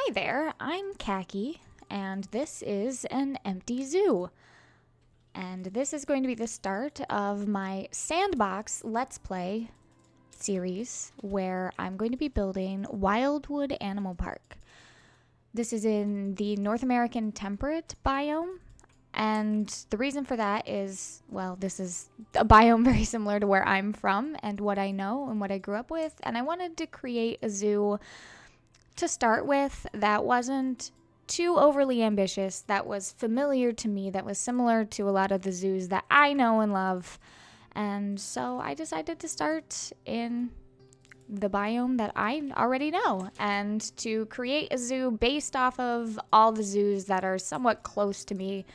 Hi there, I'm Khaki, and this is an empty zoo. And this is going to be the start of my Sandbox Let's Play series where I'm going to be building Wildwood Animal Park. This is in the North American temperate biome, and the reason for that is, well, this is a biome very similar to where I'm from and what I know and what I grew up with, and I wanted to create a zoo to start with that wasn't too overly ambitious, that was familiar to me, that was similar to a lot of the zoos that I know and love. And so I decided to start in the biome that I already know and to create a zoo based off of all the zoos that are somewhat close to me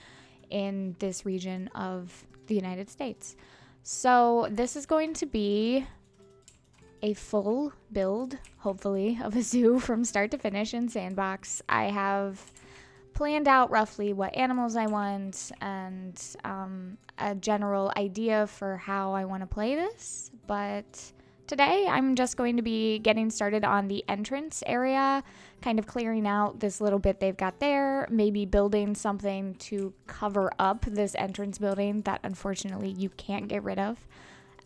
in this region of the United States. So this is going to be a full build, hopefully, of a zoo from start to finish in Sandbox. I have planned out roughly what animals I want and a general idea for how I want to play this, but today I'm just going to be getting started on the entrance area, kind of clearing out this little bit they've got there, maybe building something to cover up this entrance building that unfortunately you can't get rid of.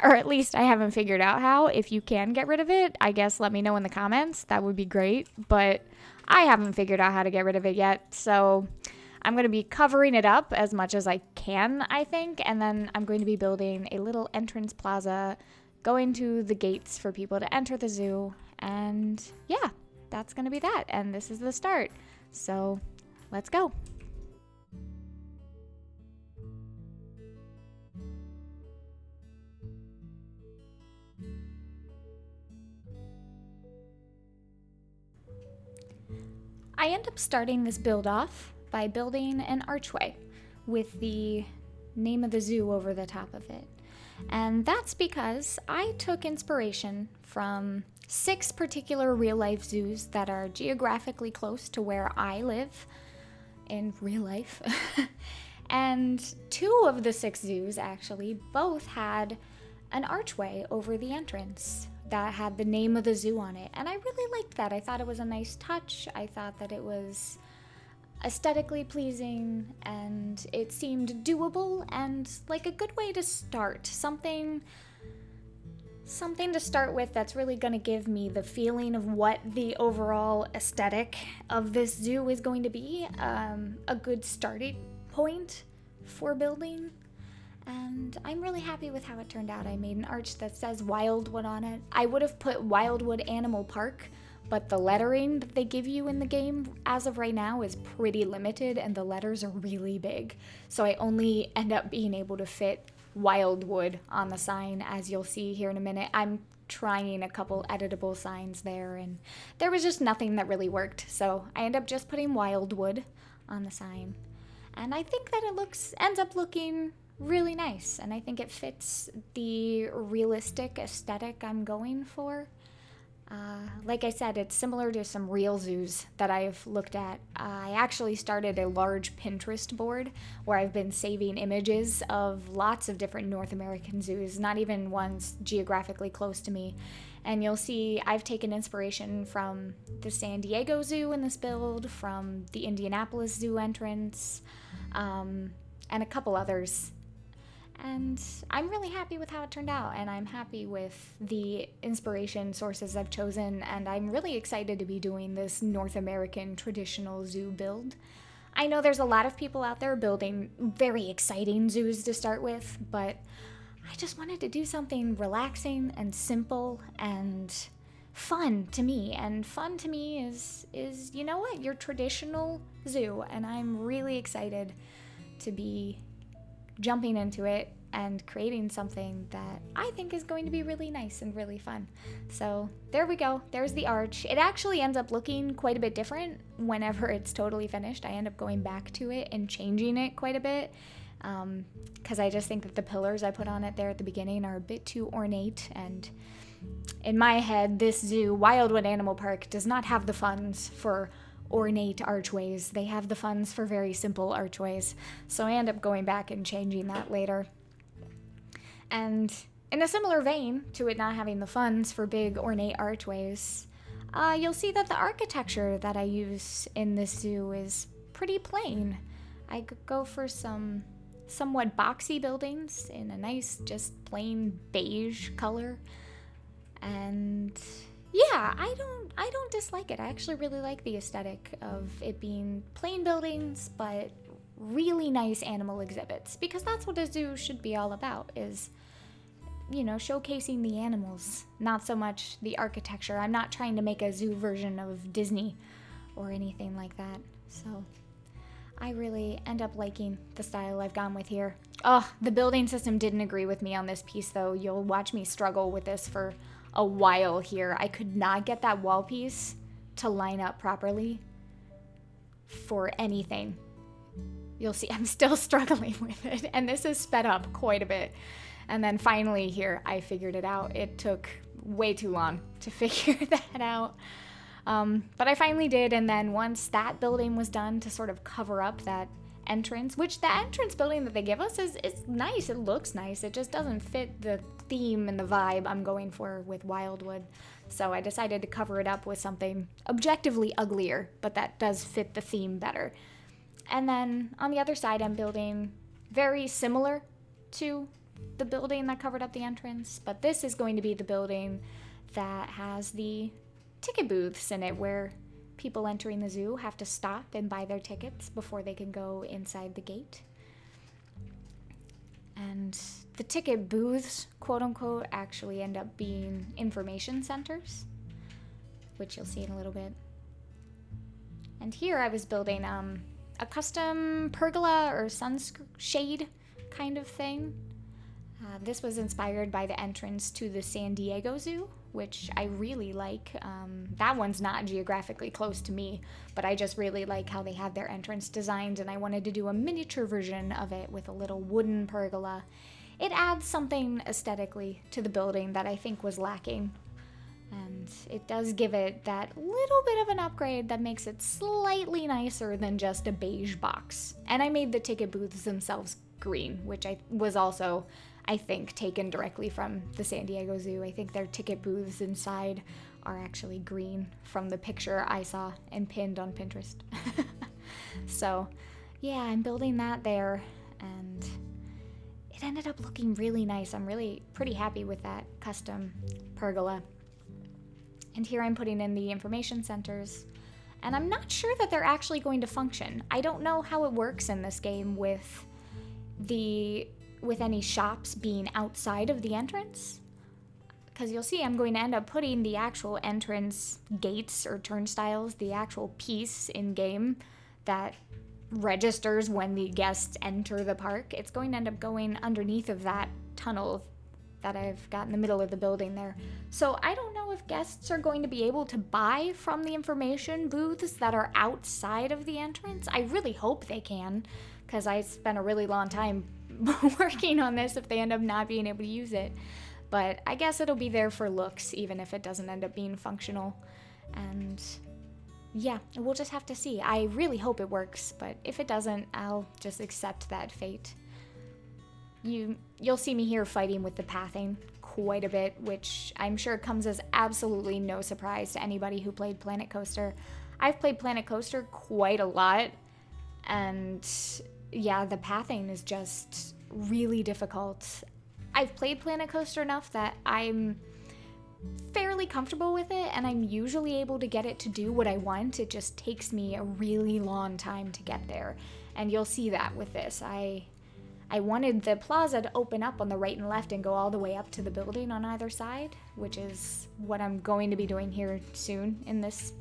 Or at least I haven't figured out how. If you can get rid of it, I guess let me know in the comments. That would be great. But I haven't figured out how to get rid of it yet. So I'm going to be covering it up as much as I can, I think. And then I'm going to be building a little entrance plaza, going to the gates for people to enter the zoo. And yeah, that's going to be that. And this is the start. So let's go. I end up starting this build off by building an archway with the name of the zoo over the top of it. And that's because I took inspiration from 6 particular real life zoos that are geographically close to where I live in real life. And 2 of the 6 zoos actually both had an archway over the entrance that had the name of the zoo on it. And I really liked that. I thought it was a nice touch. I thought that it was aesthetically pleasing and it seemed doable and like a good way to start. Something to start with that's really going to give me the feeling of what the overall aesthetic of this zoo is going to be. A good starting point for building. And I'm really happy with how it turned out. I made an arch that says Wildwood on it. I would have put Wildwood Animal Park, but the lettering that they give you in the game as of right now is pretty limited and the letters are really big. So I only end up being able to fit Wildwood on the sign, as you'll see here in a minute. I'm trying a couple editable signs there and there was just nothing that really worked. So I end up just putting Wildwood on the sign. And I think that it ends up looking really nice, and I think it fits the realistic aesthetic I'm going for. Like I said, it's similar to some real zoos that I've looked at. I actually started a large Pinterest board where I've been saving images of lots of different North American zoos, not even ones geographically close to me. And you'll see I've taken inspiration from the San Diego Zoo in this build, from the Indianapolis Zoo entrance, and a couple others. And I'm really happy with how it turned out, and I'm happy with the inspiration sources I've chosen, and I'm really excited to be doing this North American traditional zoo build. I know there's a lot of people out there building very exciting zoos to start with, but I just wanted to do something relaxing and simple and fun to me. And fun to me is you know what, your traditional zoo, and I'm really excited to be jumping into it and creating something that I think is going to be really nice and really fun. So there we go. There's the arch. It actually ends up looking quite a bit different whenever it's totally finished. I end up going back to it and changing it quite a bit because I just think that the pillars I put on it there at the beginning are a bit too ornate, and in my head, this zoo, Wildwood Animal Park, does not have the funds for ornate archways. They have the funds for very simple archways. So I end up going back and changing that later. And in a similar vein to it not having the funds for big ornate archways, you'll see that the architecture that I use in this zoo is pretty plain. I could go for some somewhat boxy buildings in a nice, just plain beige color. And yeah, I don't dislike it. I actually really like the aesthetic of it being plain buildings, but really nice animal exhibits, because that's what a zoo should be all about, is, you know, showcasing the animals, not so much the architecture. I'm not trying to make a zoo version of Disney or anything like that. So I really end up liking the style I've gone with here. Oh, the building system didn't agree with me on this piece, though. You'll watch me struggle with this for a while here. I could not get that wall piece to line up properly for anything. You'll see I'm still struggling with it, and this is sped up quite a bit. And then finally here, I figured it out. It took way too long to figure that out. But I finally did, and then once that building was done to sort of cover up that entrance, which the entrance building that they give us is nice. It looks nice. It just doesn't fit the theme and the vibe I'm going for with Wildwood. So I decided to cover it up with something objectively uglier, but that does fit the theme better. And then on the other side, I'm building very similar to the building that covered up the entrance, but this is going to be the building that has the ticket booths in it, where people entering the zoo have to stop and buy their tickets before they can go inside the gate. And the ticket booths, quote unquote, actually end up being information centers, which you'll see in a little bit. And here I was building a custom pergola or sunshade kind of thing. This was inspired by the entrance to the San Diego Zoo, which I really like. That one's not geographically close to me, but I just really like how they have their entrance designed, and I wanted to do a miniature version of it with a little wooden pergola. It adds something aesthetically to the building that I think was lacking, and it does give it that little bit of an upgrade that makes it slightly nicer than just a beige box. And I made the ticket booths themselves green, which was also, I think, taken directly from the San Diego Zoo. I think their ticket booths inside are actually green from the picture I saw and pinned on Pinterest. So yeah, I'm building that there, and it ended up looking really nice. I'm really pretty happy with that custom pergola. And here I'm putting in the information centers, and I'm not sure that they're actually going to function. I don't know how it works in this game with any shops being outside of the entrance, because you'll see I'm going to end up putting the actual entrance gates or turnstiles, the actual piece in game that registers when the guests enter the park. It's going to end up going underneath of that tunnel that I've got in the middle of the building there. So I don't know if guests are going to be able to buy from the information booths that are outside of the entrance. I really hope they can, because I spent a really long time working on this if they end up not being able to use it. But I guess it'll be there for looks, even if it doesn't end up being functional. And yeah, we'll just have to see. I really hope it works, but if it doesn't, I'll just accept that fate. You'll see me here fighting with the pathing quite a bit, which I'm sure comes as absolutely no surprise to anybody who played Planet Coaster. I've played Planet Coaster quite a lot, and yeah, the pathing is just really difficult. I've played Planet Coaster enough that I'm fairly comfortable with it, and I'm usually able to get it to do what I want. It just takes me a really long time to get there, and you'll see that with this. I wanted the plaza to open up on the right and left and go all the way up to the building on either side, which is what I'm going to be doing here soon in this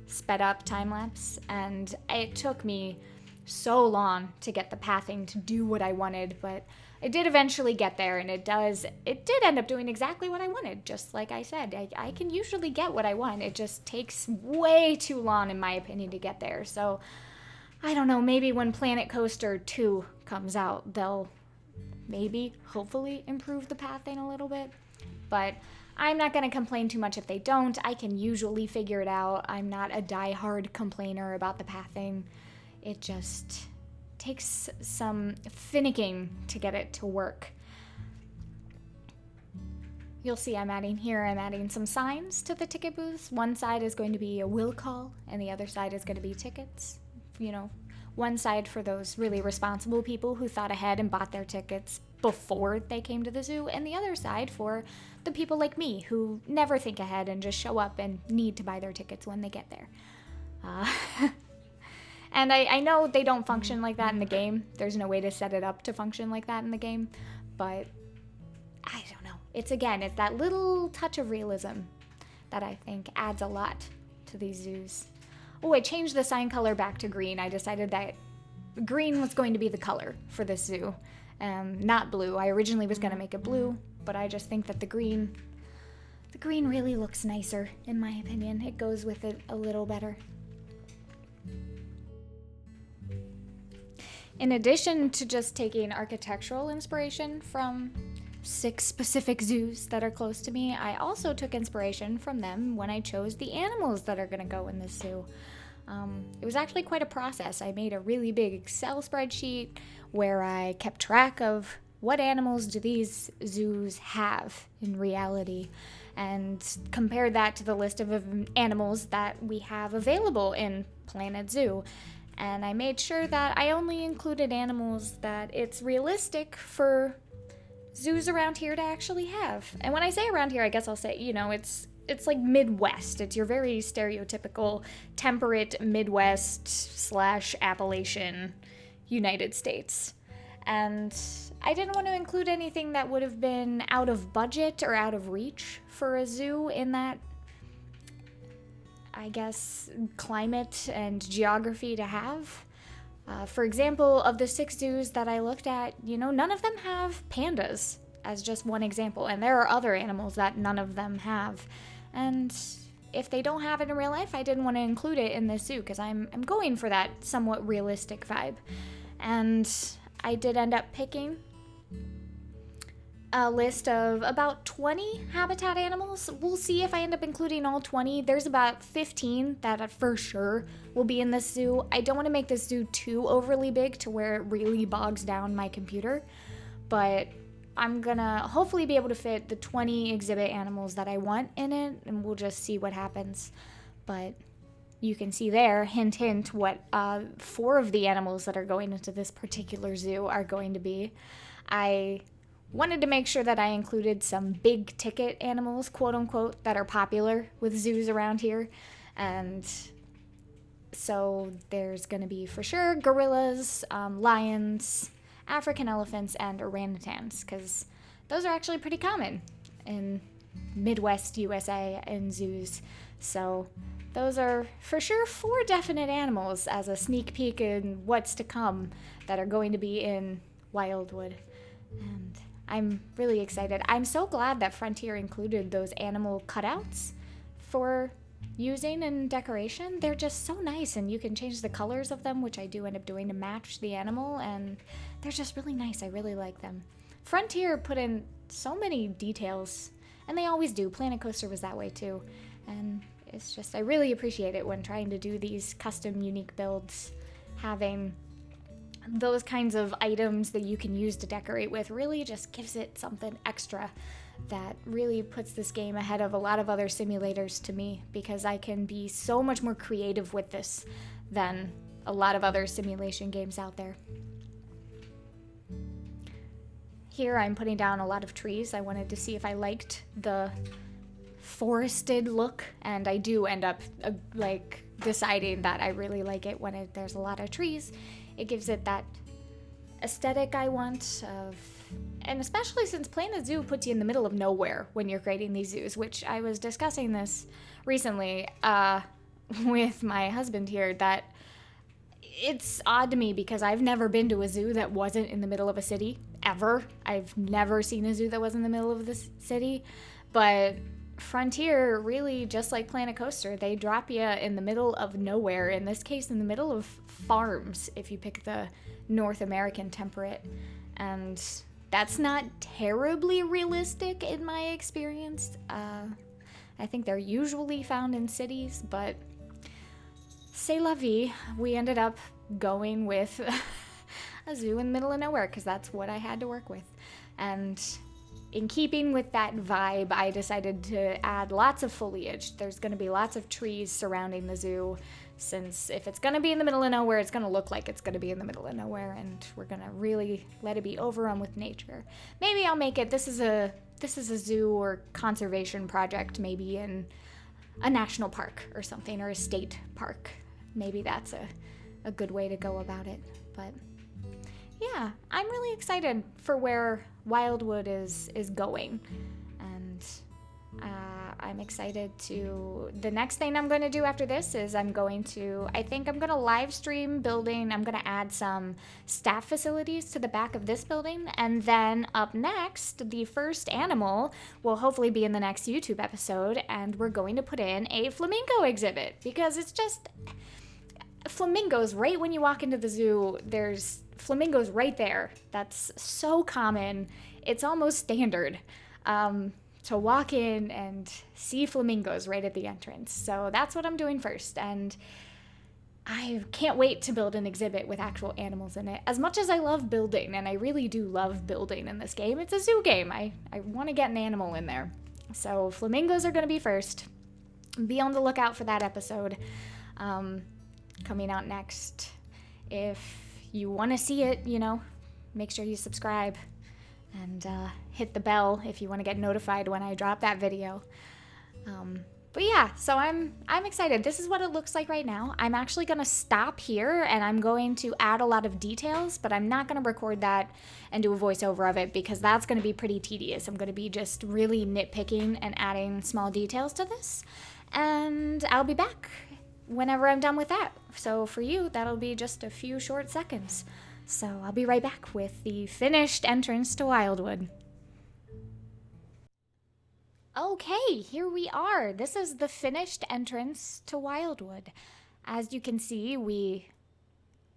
sped up time lapse. And it took me so long to get the pathing to do what I wanted, but I did eventually get there, and it did end up doing exactly what I wanted. Just like I said, I can usually get what I want. It just takes way too long, in my opinion, to get there. So I don't know, maybe when Planet Coaster 2 comes out, they'll maybe, hopefully, improve the pathing a little bit. But I'm not going to complain too much if they don't. I can usually figure it out. I'm not a die-hard complainer about the pathing. It just takes some finicking to get it to work. you'll see I'm adding some signs to the ticket booths. One side is going to be a will call, and the other side is going to be tickets. You know, one side for those really responsible people who thought ahead and bought their tickets before they came to the zoo, and the other side for the people like me who never think ahead and just show up and need to buy their tickets when they get there. And I know they don't function like that in the game. There's no way to set it up to function like that in the game, but I don't know. It's that little touch of realism that I think adds a lot to these zoos. Oh, I changed the sign color back to green. I decided that green was going to be the color for this zoo, not blue. I originally was going to make it blue, but I just think that the green really looks nicer, in my opinion. It goes with it a little better. In addition to just taking architectural inspiration from 6 specific zoos that are close to me, I also took inspiration from them when I chose the animals that are going to go in this zoo. It was actually quite a process. I made a really big Excel spreadsheet where I kept track of what animals do these zoos have in reality, and compared that to the list of animals that we have available in Planet Zoo. And I made sure that I only included animals that it's realistic for zoos around here to actually have. And when I say around here, I guess I'll say, it's like Midwest. It's your very stereotypical temperate Midwest / Appalachian United States. And I didn't want to include anything that would have been out of budget or out of reach for a zoo in that, I guess, climate and geography to have. For example, of the 6 zoos that I looked at, none of them have pandas, as just one example. And there are other animals that none of them have. And if they don't have it in real life, I didn't want to include it in this zoo because I'm going for that somewhat realistic vibe. And I did end up picking a list of about 20 habitat animals. We'll see if I end up including all 20. There's about 15 that for sure will be in this zoo. I don't want to make this zoo too overly big to where it really bogs down my computer, but I'm gonna hopefully be able to fit the 20 exhibit animals that I want in it, and we'll just see what happens. But you can see there, hint, hint, what 4 of the animals that are going into this particular zoo are going to be. I wanted to make sure that I included some big ticket animals, quote unquote, that are popular with zoos around here. And so there's going to be for sure gorillas, lions, African elephants, and orangutans, because those are actually pretty common in Midwest USA and zoos. So those are for sure 4 definite animals as a sneak peek in what's to come that are going to be in Wildwood. And I'm really excited. I'm so glad that Frontier included those animal cutouts for using in decoration. They're just so nice, and you can change the colors of them, which I do end up doing to match the animal, and they're just really nice. I really like them. Frontier put in so many details, and they always do. Planet Coaster was that way too, and it's just, I really appreciate it when trying to do these custom unique builds. Having those kinds of items that you can use to decorate with really just gives it something extra that really puts this game ahead of a lot of other simulators to me, because I can be so much more creative with this than a lot of other simulation games out there. Here I'm putting down a lot of trees. I wanted to see if I liked the forested look, and I do end up deciding that I really like it when there's a lot of trees. It gives it that aesthetic I want of, and especially since Planet Zoo puts you in the middle of nowhere when you're creating these zoos, which I was discussing this recently with my husband here, that it's odd to me because I've never been to a zoo that wasn't in the middle of a city, ever. I've never seen a zoo that was in the middle of the city, but Frontier, really, just like Planet Coaster, they drop you in the middle of nowhere, in this case in the middle of farms if you pick the North American temperate, and that's not terribly realistic in my experience. I think they're usually found in cities, but c'est la vie. We ended up going with a zoo in the middle of nowhere because that's what I had to work with. And in keeping with that vibe, I decided to add lots of foliage. There's going to be lots of trees surrounding the zoo, since if it's going to be in the middle of nowhere, it's going to look like it's going to be in the middle of nowhere, and we're going to really let it be overrun with nature. Maybe I'll make it, this is a zoo or conservation project, maybe in a national park or something, or a state park. Maybe that's a good way to go about it. But yeah, I'm really excited for where Wildwood is going, and I'm excited to, the next thing I'm going to do after this is I think I'm going to live stream building. I'm going to add some staff facilities to the back of this building, and then up next, the first animal will hopefully be in the next YouTube episode, and we're going to put in a flamingo exhibit, because it's just flamingos right when you walk into the zoo. There's flamingos right there. That's so common. It's almost standard to walk in and see flamingos right at the entrance. So that's what I'm doing first, and I can't wait to build an exhibit with actual animals in it. As much as I love building, and I really do love building in this game, it's a zoo game. I want to get an animal in there. So flamingos are going to be first. Be on the lookout for that episode coming out next. If you want to see it, make sure you subscribe and hit the bell if you want to get notified when I drop that video. But yeah, so I'm excited. This is what it looks like right now. I'm actually going to stop here, and I'm going to add a lot of details, but I'm not going to record that and do a voiceover of it, because that's going to be pretty tedious. I'm going to be just really nitpicking and adding small details to this, and I'll be back whenever I'm done with that. So for you, that'll be just a few short seconds. So I'll be right back with the finished entrance to Wildwood. Okay, here we are. This is the finished entrance to Wildwood. As you can see, we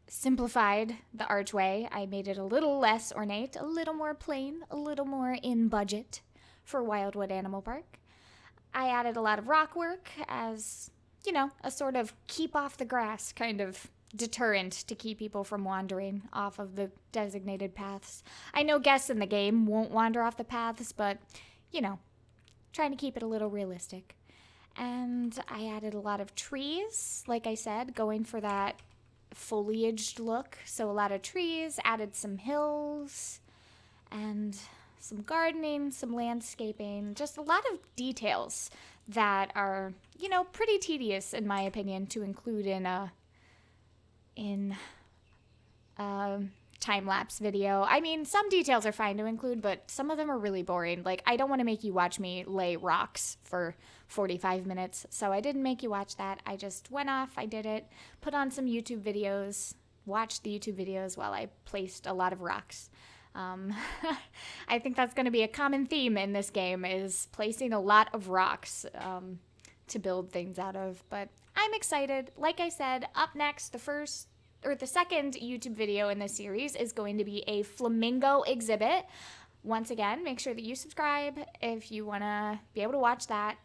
simplified the archway. I made it a little less ornate, a little more plain, a little more in budget for Wildwood Animal Park. I added a lot of rock work as, a sort of keep off the grass kind of deterrent to keep people from wandering off of the designated paths. I know guests in the game won't wander off the paths, but, trying to keep it a little realistic. And I added a lot of trees, like I said, going for that foliaged look. So a lot of trees, added some hills, and some gardening, some landscaping, just a lot of details that are, pretty tedious in my opinion to include in a time-lapse video. I mean, some details are fine to include, but some of them are really boring. Like, I don't want to make you watch me lay rocks for 45 minutes, so I didn't make you watch that. I just went off, I did it, put on some YouTube videos, watched the YouTube videos while I placed a lot of rocks. I think that's going to be a common theme in this game, is placing a lot of rocks to build things out of. But I'm excited. Like I said, up next, the second YouTube video in this series is going to be a flamingo exhibit. Once again, make sure that you subscribe if you want to be able to watch that.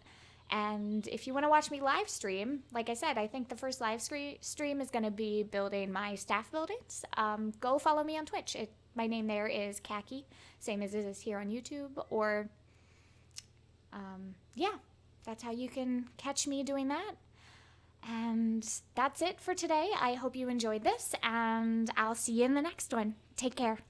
And if you want to watch me live stream, like I said, I think the first live stream is going to be building my staff buildings. Go follow me on Twitch. My name there is Khaki, same as it is here on YouTube. Or, that's how you can catch me doing that. And that's it for today. I hope you enjoyed this, and I'll see you in the next one. Take care.